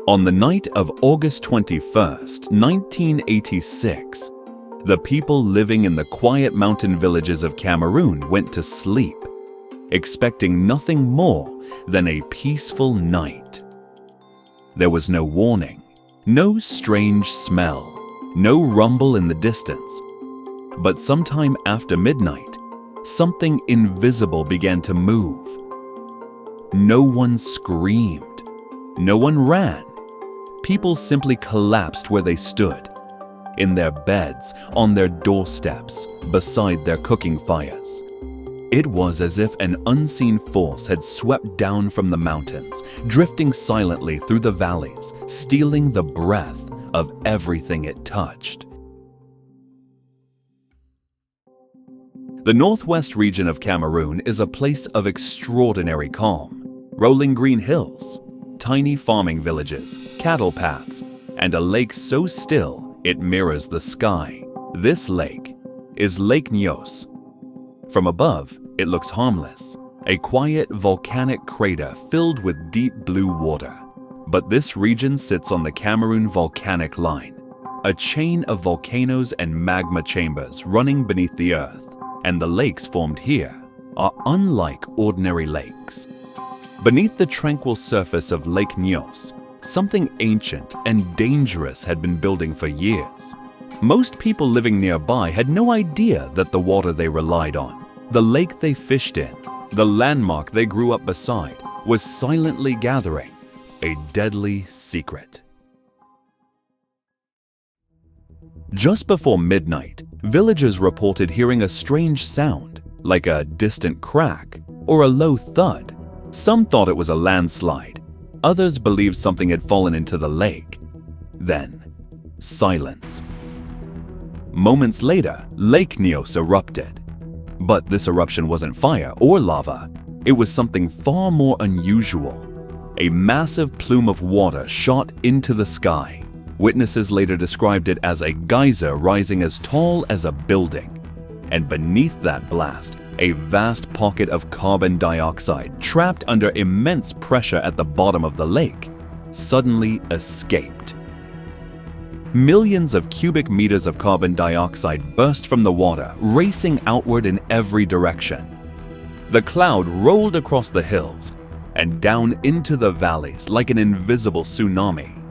On the night of August 21st, 1986, the people living in the quiet mountain villages of Cameroon went to sleep, expecting nothing more than a peaceful night. There was no warning, no strange smell, no rumble in the distance. But sometime after midnight, something invisible began to move. No one screamed. No one ran. People simply collapsed where they stood, in their beds, on their doorsteps, beside their cooking fires. It was as if an unseen force had swept down from the mountains, drifting silently through the valleys, stealing the breath of everything it touched. The northwest region of Cameroon is a place of extraordinary calm. Rolling green hills, tiny farming villages, cattle paths, and a lake so still it mirrors the sky. This lake is Lake Nyos. From above, it looks harmless, a quiet volcanic crater filled with deep blue water. But this region sits on the Cameroon volcanic line, a chain of volcanoes and magma chambers running beneath the earth, and the lakes formed here are unlike ordinary lakes. Beneath the tranquil surface of Lake Nyos, something ancient and dangerous had been building for years. Most people living nearby had no idea that the water they relied on, the lake they fished in, the landmark they grew up beside, was silently gathering a deadly secret. Just before midnight, villagers reported hearing a strange sound, like a distant crack or a low thud. Some thought it was a landslide. Others believed something had fallen into the lake. Then, silence. Moments later, Lake Nyos erupted. But this eruption wasn't fire or lava. It was something far more unusual. A massive plume of water shot into the sky. Witnesses later described it as a geyser rising as tall as a building. And beneath that blast, a vast pocket of carbon dioxide trapped under immense pressure at the bottom of the lake suddenly escaped. Millions of cubic meters of carbon dioxide burst from the water, racing outward in every direction. The cloud rolled across the hills and down into the valleys like an invisible tsunami.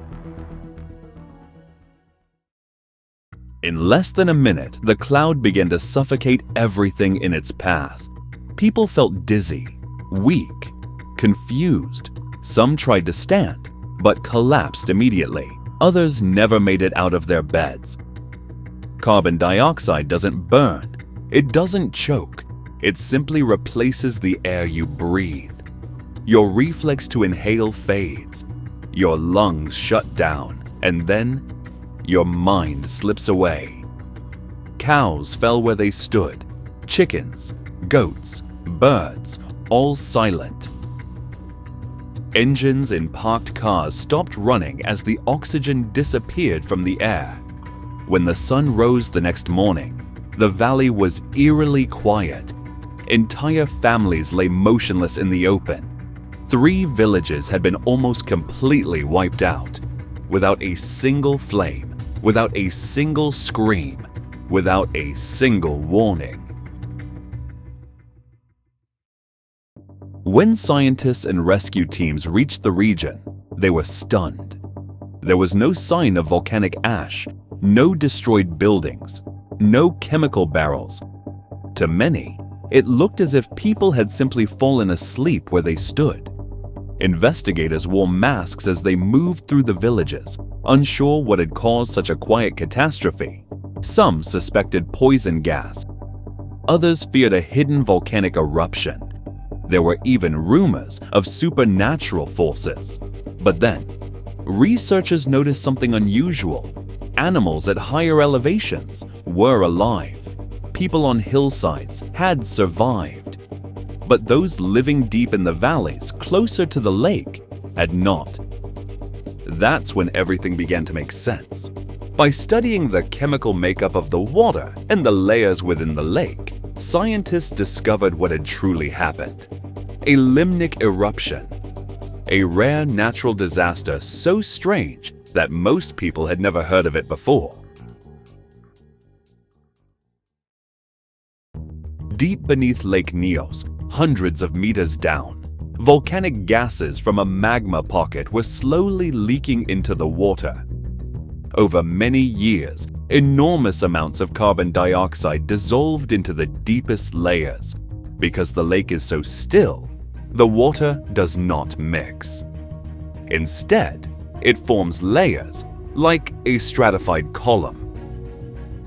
In less than a minute, the cloud began to suffocate everything in its path. People felt dizzy, weak, confused. Some tried to stand, but collapsed immediately. Others never made it out of their beds. Carbon dioxide doesn't burn. It doesn't choke. It simply replaces the air you breathe. Your reflex to inhale fades. Your lungs shut down, and then your mind slips away. Cows fell where they stood. Chickens, goats, birds, all silent. Engines in parked cars stopped running as the oxygen disappeared from the air. When the sun rose the next morning, the valley was eerily quiet. Entire families lay motionless in the open. 3 villages had been almost completely wiped out, without a single flame, without a single scream, without a single warning. When scientists and rescue teams reached the region, they were stunned. There was no sign of volcanic ash, no destroyed buildings, no chemical barrels. To many, it looked as if people had simply fallen asleep where they stood. Investigators wore masks as they moved through the villages, unsure what had caused such a quiet catastrophe. Some suspected poison gas. Others feared a hidden volcanic eruption. There were even rumors of supernatural forces. But then, researchers noticed something unusual. Animals at higher elevations were alive. People on hillsides had survived. But those living deep in the valleys closer to the lake had not. That's when everything began to make sense. By studying the chemical makeup of the water and the layers within the lake, scientists discovered what had truly happened. A limnic eruption. a rare natural disaster so strange that most people had never heard of it before. Deep beneath Lake Nyos, hundreds of meters down, volcanic gases from a magma pocket were slowly leaking into the water. Over many years, enormous amounts of carbon dioxide dissolved into the deepest layers. Because the lake is so still, the water does not mix. Instead, it forms layers, like a stratified column.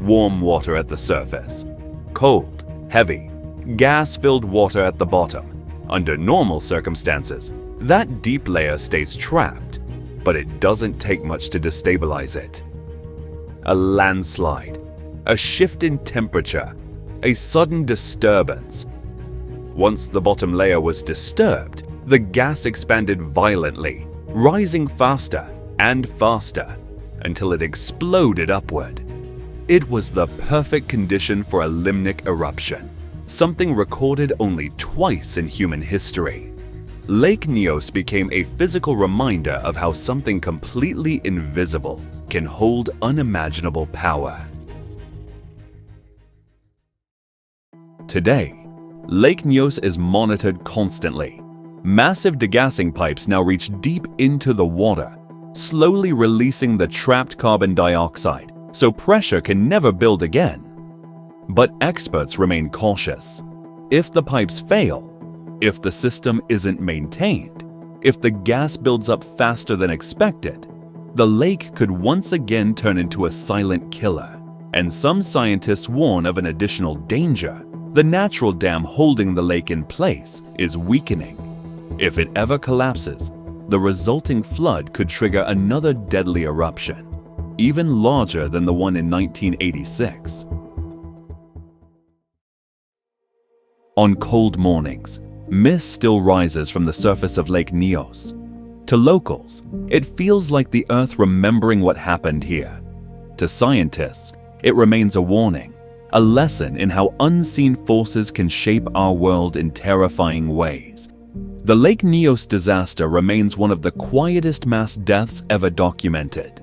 Warm water at the surface, cold, heavy, gas-filled water at the bottom. Under normal circumstances, that deep layer stays trapped, but it doesn't take much to destabilize it. A landslide, a shift in temperature, a sudden disturbance. Once the bottom layer was disturbed, the gas expanded violently, rising faster and faster until it exploded upward. It was the perfect condition for a limnic eruption, something recorded only twice in human history. Lake Nyos became a physical reminder of how something completely invisible can hold unimaginable power. Today, Lake Nyos is monitored constantly. Massive degassing pipes now reach deep into the water, slowly releasing the trapped carbon dioxide, so pressure can never build again. But experts remain cautious. If the pipes fail, if the system isn't maintained, if the gas builds up faster than expected, the lake could once again turn into a silent killer. And some scientists warn of an additional danger. The natural dam holding the lake in place is weakening. If it ever collapses, the resulting flood could trigger another deadly eruption, even larger than the one in 1986. On cold mornings, mist still rises from the surface of Lake Nyos. To locals, it feels like the Earth remembering what happened here. To scientists, it remains a warning, a lesson in how unseen forces can shape our world in terrifying ways. The Lake Nyos disaster remains one of the quietest mass deaths ever documented.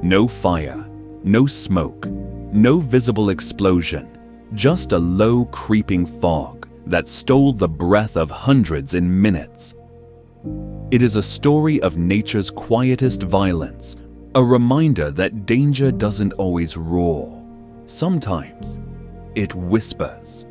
No fire, no smoke, no visible explosion, just a low creeping fog that stole the breath of hundreds in minutes. It is a story of nature's quietest violence, a reminder that danger doesn't always roar. Sometimes it whispers.